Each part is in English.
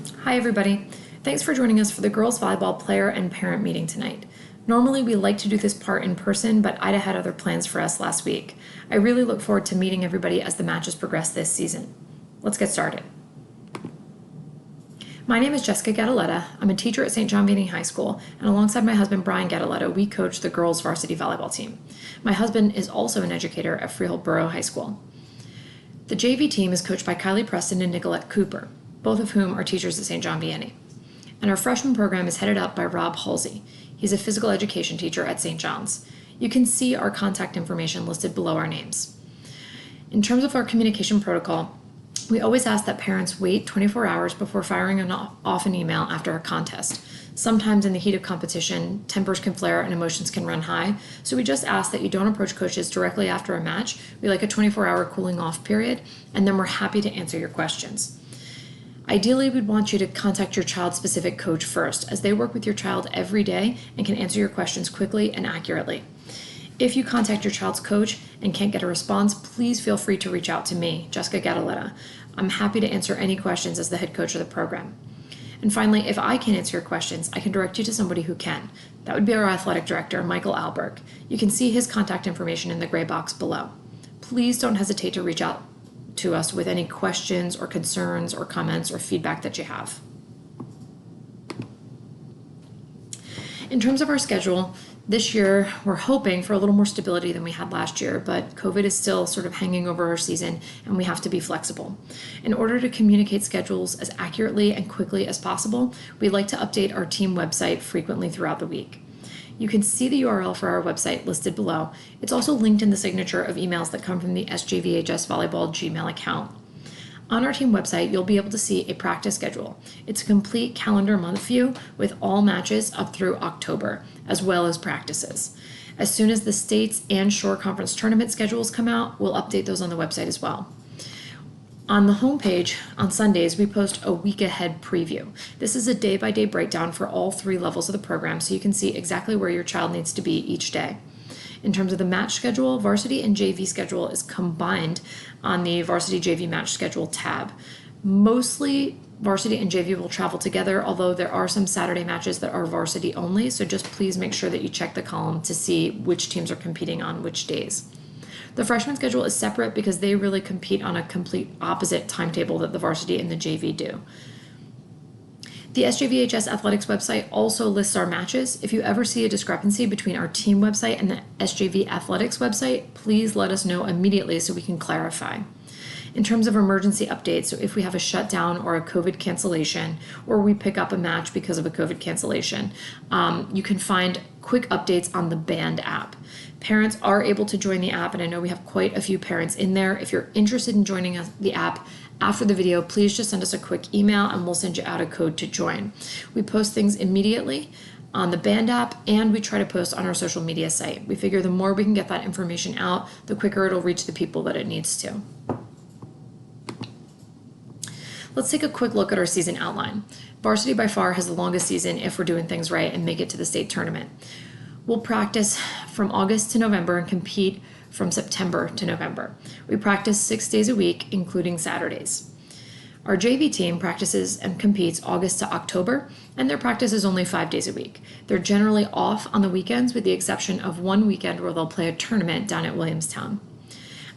Hi everybody. Thanks for joining us for the girls volleyball player and parent meeting tonight. Normally we like to do this part in person, but Ida had other plans for us last week. I really look forward to meeting everybody as the matches progress this season. Let's get started. My name is Jessica Gadaletta. I'm a teacher at St. John Vianney High School, and alongside my husband Brian Gadaletta, we coach the girls varsity volleyball team. My husband is also an educator at Freehold Borough High School. The JV team is coached by Kylie Preston and Nicolette Cooper, both of whom are teachers at St. John Vianney. And our freshman program is headed up by Rob Halsey. He's a physical education teacher at St. John's. You can see our contact information listed below our names. In terms of our communication protocol, we always ask that parents wait 24 hours before firing off an email after a contest. Sometimes in the heat of competition, tempers can flare and emotions can run high, so we just ask that you don't approach coaches directly after a match. We like a 24-hour cooling off period, and then we're happy to answer your questions. Ideally, we'd want you to contact your child-specific coach first, as they work with your child every day and can answer your questions quickly and accurately. If you contact your child's coach and can't get a response, please feel free to reach out to me, Jessica Gadaletta. I'm happy to answer any questions as the head coach of the program. And finally, if I can't answer your questions, I can direct you to somebody who can. That would be our athletic director, Michael Alberg. You can see his contact information in the gray box below. Please don't hesitate to reach out to us with any questions or concerns or comments or feedback that you have. In terms of our schedule, this year we're hoping for a little more stability than we had last year, but COVID is still sort of hanging over our season and we have to be flexible. In order to communicate schedules as accurately and quickly as possible, we like to update our team website frequently throughout the week. You can see the URL for our website listed below. It's also linked in the signature of emails that come from the SJVHS Volleyball Gmail account. On our team website, you'll be able to see a practice schedule. It's a complete calendar month view with all matches up through October, as well as practices. As soon as the states and Shore Conference tournament schedules come out, we'll update those on the website as well. On the homepage, on Sundays, we post a week ahead preview. This is a day-by-day breakdown for all 3 levels of the program, so you can see exactly where your child needs to be each day. In terms of the match schedule, varsity and JV schedule is combined on the Varsity JV Match Schedule tab. Mostly, varsity and JV will travel together, although there are some Saturday matches that are varsity only, so just please make sure that you check the column to see which teams are competing on which days. The freshman schedule is separate because they really compete on a complete opposite timetable that the varsity and the JV do. The SJVHS Athletics website also lists our matches. If you ever see a discrepancy between our team website and the SJV Athletics website, please let us know immediately so we can clarify. In terms of emergency updates, so if we have a shutdown or a COVID cancellation, or we pick up a match because of a COVID cancellation, you can find quick updates on the Band app. Parents are able to join the app, and I know we have quite a few parents in there. If you're interested in joining the app after the video, please just send us a quick email and we'll send you out a code to join. We post things immediately on the Band app, and we try to post on our social media site. We figure the more we can get that information out, the quicker it'll reach the people that it needs to. Let's take a quick look at our season outline. Varsity by far has the longest season if we're doing things right and make it to the state tournament. We'll practice from August to November and compete from September to November. We practice 6 days a week, including Saturdays. Our JV team practices and competes August to October, and their practice is only 5 days a week. They're generally off on the weekends with the exception of one weekend where they'll play a tournament down at Williamstown.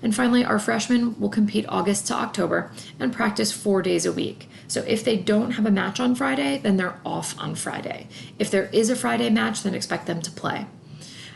And finally, our freshmen will compete August to October and practice 4 days a week. So if they don't have a match on Friday, then they're off on Friday. If there is a Friday match, then expect them to play.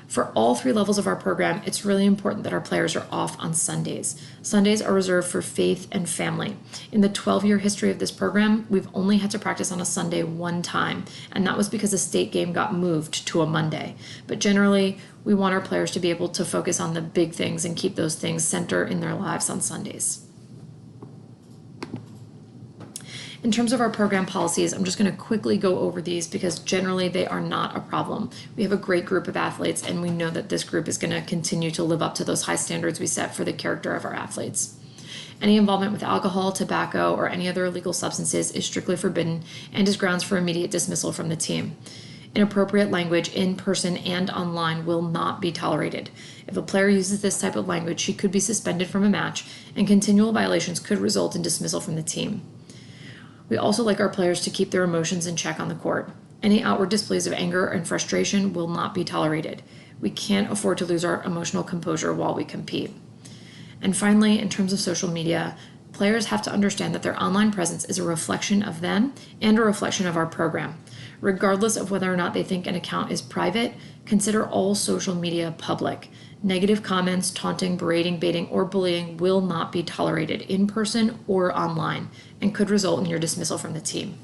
For all 3 levels of our program, it's really important that our players are off on Sundays. Sundays are reserved for faith and family. In the 12-year history of this program, we've only had to practice on a Sunday one time, and that was because a state game got moved to a Monday. But generally, we want our players to be able to focus on the big things and keep those things center in their lives on Sundays. In terms of our program policies, I'm just going to quickly go over these because generally they are not a problem. We have a great group of athletes, and we know that this group is going to continue to live up to those high standards we set for the character of our athletes. Any involvement with alcohol, tobacco, or any other illegal substances is strictly forbidden and is grounds for immediate dismissal from the team. Inappropriate language in person and online will not be tolerated. If a player uses this type of language, she could be suspended from a match, and continual violations could result in dismissal from the team. We also like our players to keep their emotions in check on the court. Any outward displays of anger and frustration will not be tolerated. We can't afford to lose our emotional composure while we compete. And finally, in terms of social media, players have to understand that their online presence is a reflection of them and a reflection of our program. Regardless of whether or not they think an account is private, consider all social media public. Negative comments, taunting, berating, baiting, or bullying will not be tolerated in person or online and could result in your dismissal from the team.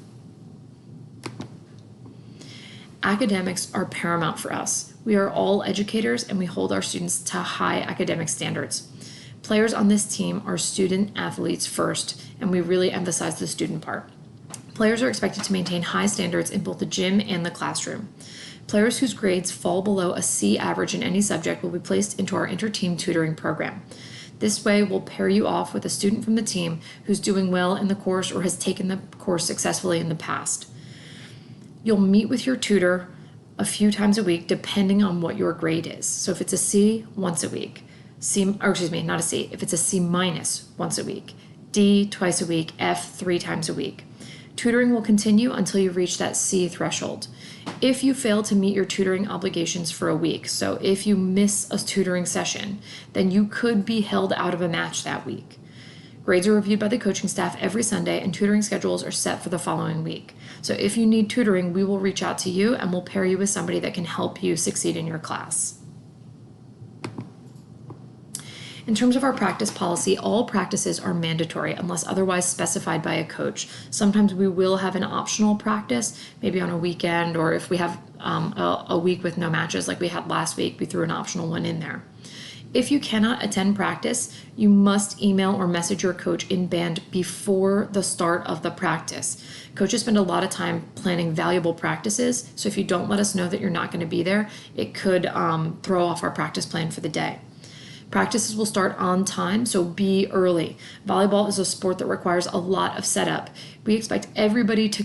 Academics are paramount for us. We are all educators and we hold our students to high academic standards. Players on this team are student athletes first, and we really emphasize the student part. Players are expected to maintain high standards in both the gym and the classroom. Players whose grades fall below a C average in any subject will be placed into our inter-team tutoring program. This way, we'll pair you off with a student from the team who's doing well in the course or has taken the course successfully in the past. You'll meet with your tutor a few times a week depending on what your grade is. So if it's a C, once a week. Not a C. If it's a C minus, once a week. D, twice a week. F, 3 times a week. Tutoring will continue until you reach that C threshold. If you fail to meet your tutoring obligations for a week, so if you miss a tutoring session, then you could be held out of a match that week. Grades are reviewed by the coaching staff every Sunday, and tutoring schedules are set for the following week. So if you need tutoring, we will reach out to you and we'll pair you with somebody that can help you succeed in your class. In terms of our practice policy, all practices are mandatory unless otherwise specified by a coach. Sometimes we will have an optional practice, maybe on a weekend, or if we have a week with no matches like we had last week, we threw an optional one in there. If you cannot attend practice, you must email or message your coach in band before the start of the practice. Coaches spend a lot of time planning valuable practices, so if you don't let us know that you're not going to be there, it could throw off our practice plan for the day. Practices will start on time, so be early. Volleyball is a sport that requires a lot of setup. We expect everybody to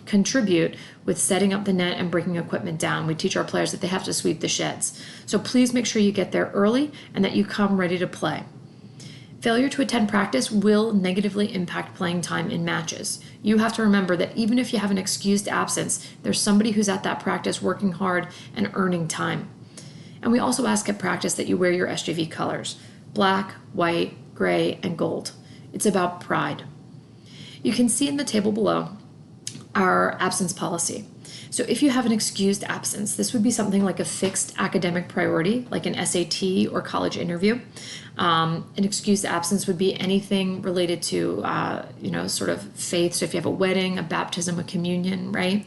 contribute with setting up the net and breaking equipment down. We teach our players that they have to sweep the sheds. So please make sure you get there early and that you come ready to play. Failure to attend practice will negatively impact playing time in matches. You have to remember that even if you have an excused absence, there's somebody who's at that practice working hard and earning time. And we also ask at practice that you wear your SJV colors: black, white, gray, and gold. It's about pride. You can see in the table below our absence policy. So if you have an excused absence, this would be something like a fixed academic priority, like an SAT or college interview. An excused absence would be anything related to, sort of faith. So if you have a wedding, a baptism, a communion, right?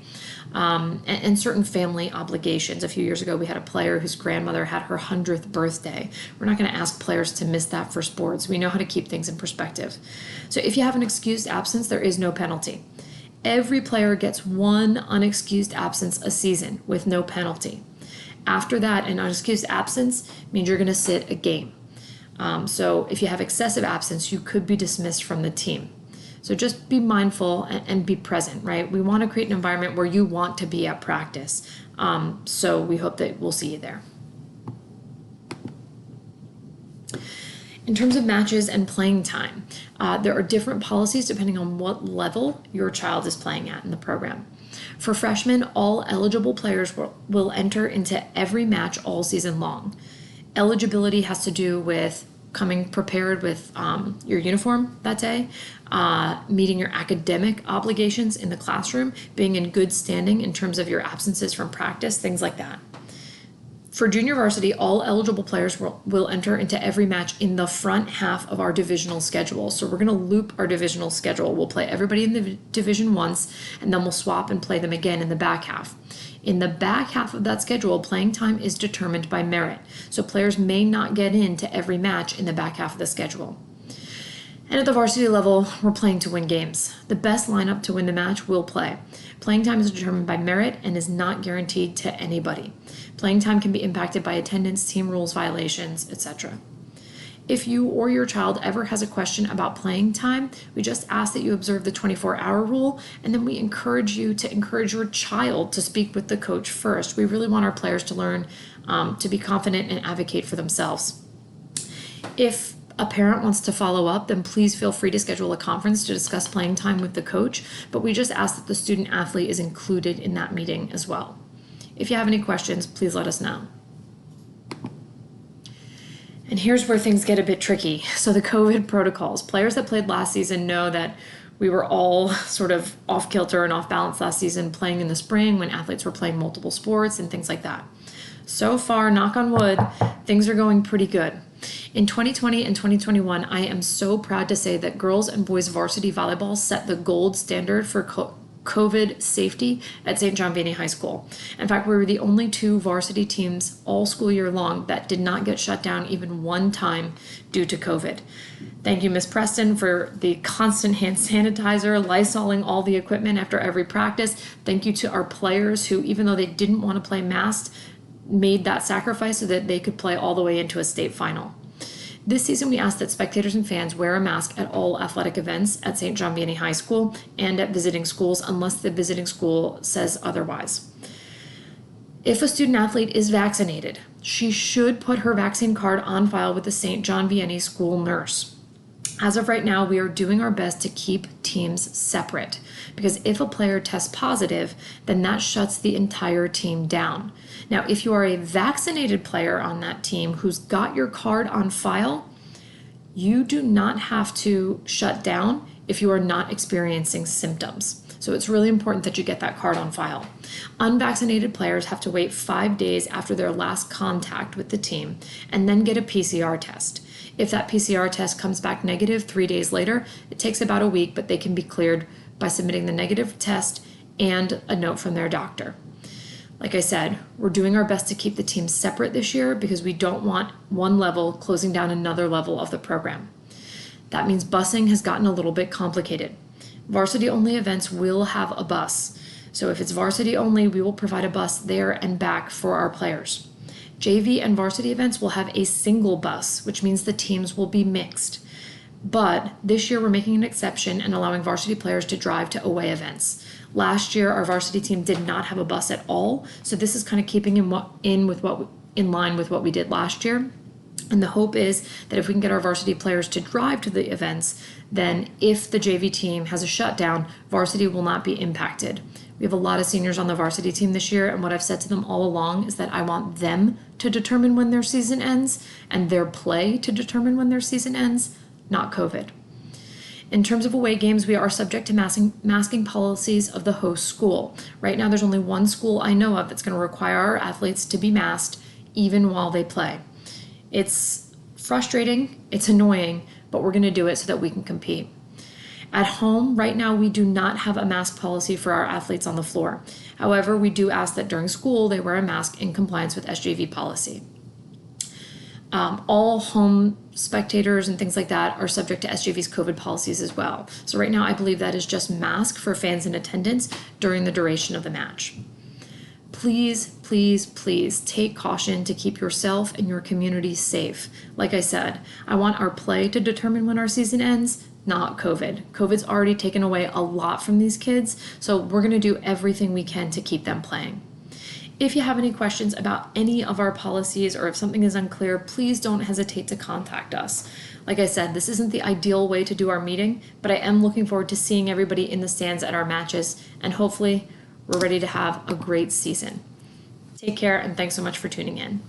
And certain family obligations. A few years ago, we had a player whose grandmother had her 100th birthday. We're not going to ask players to miss that for sports. We know how to keep things in perspective. So if you have an excused absence, there is no penalty. Every player gets one unexcused absence a season with no penalty. After that, an unexcused absence means you're going to sit a game. So if you have excessive absence, you could be dismissed from the team. So just be mindful and be present, right? We want to create an environment where you want to be at practice. So we hope that we'll see you there. In terms of matches and playing time, there are different policies depending on what level your child is playing at in the program. For freshmen, all eligible players will enter into every match all season long. Eligibility has to do with coming prepared with your uniform that day, meeting your academic obligations in the classroom, being in good standing in terms of your absences from practice, things like that. For junior varsity, all eligible players will enter into every match in the front half of our divisional schedule. So we're going to loop our divisional schedule. We'll play everybody in the division once, and then we'll swap and play them again in the back half. In the back half of that schedule, playing time is determined by merit. So players may not get into every match in the back half of the schedule. And at the varsity level, we're playing to win games. The best lineup to win the match will play. Playing time is determined by merit and is not guaranteed to anybody. Playing time can be impacted by attendance, team rules violations, etc. If you or your child ever has a question about playing time, we just ask that you observe the 24-hour rule, and then we encourage you to encourage your child to speak with the coach first. We really want our players to learn to be confident and advocate for themselves. If a parent wants to follow up, then please feel free to schedule a conference to discuss playing time with the coach, but we just ask that the student athlete is included in that meeting as well. If you have any questions, please let us know. And here's where things get a bit tricky. So the COVID protocols. Players that played last season know that we were all sort of off kilter and off balance last season playing in the spring when athletes were playing multiple sports and things like that. So far, knock on wood, things are going pretty good. In 2020 and 2021, I am so proud to say that girls and boys varsity volleyball set the gold standard for COVID safety at St. John Vianney High School. In fact, we were the only 2 varsity teams all school year long that did not get shut down even one time due to COVID. Thank you, Ms. Preston, for the constant hand sanitizer, Lysoling all the equipment after every practice. Thank you to our players who, even though they didn't want to play masked, made that sacrifice so that they could play all the way into a state final. This season, we ask that spectators and fans wear a mask at all athletic events at St. John Vianney High School and at visiting schools unless the visiting school says otherwise. If a student athlete is vaccinated, she should put her vaccine card on file with the St. John Vianney school nurse. As of right now, we are doing our best to keep teams separate because if a player tests positive, then that shuts the entire team down. Now, if you are a vaccinated player on that team who's got your card on file, you do not have to shut down if you are not experiencing symptoms. So it's really important that you get that card on file. Unvaccinated players have to wait 5 days after their last contact with the team and then get a PCR test. If that PCR test comes back negative 3 days later, it takes about a week, but they can be cleared by submitting the negative test and a note from their doctor. Like I said, we're doing our best to keep the teams separate this year because we don't want one level closing down another level of the program. That means busing has gotten a little bit complicated. Varsity only events will have a bus. So if it's varsity only, we will provide a bus there and back for our players. JV and varsity events will have a single bus, which means the teams will be mixed. But this year we're making an exception and allowing varsity players to drive to away events. Last year our varsity team did not have a bus at all, so this is kind of keeping in line with what we did last year. And the hope is that if we can get our varsity players to drive to the events, then if the JV team has a shutdown, varsity will not be impacted. We have a lot of seniors on the varsity team this year, and what I've said to them all along is that I want them to determine when their season ends and their play to determine when their season ends, not COVID. In terms of away games, we are subject to masking policies of the host school. Right now, there's only one school I know of that's going to require our athletes to be masked even while they play. It's frustrating, it's annoying, but we're going to do it so that we can compete. At home, right now, we do not have a mask policy for our athletes on the floor. However, we do ask that during school they wear a mask in compliance with SJV policy. All home spectators and things like that are subject to SJV's COVID policies as well. So right now, I believe that is just mask for fans in attendance during the duration of the match. Please, please, please take caution to keep yourself and your community safe. Like I said, I want our play to determine when our season ends, not COVID. COVID's already taken away a lot from these kids, so we're going to do everything we can to keep them playing. If you have any questions about any of our policies or if something is unclear, please don't hesitate to contact us. Like I said, this isn't the ideal way to do our meeting, but I am looking forward to seeing everybody in the stands at our matches, and hopefully we're ready to have a great season. Take care, and thanks so much for tuning in.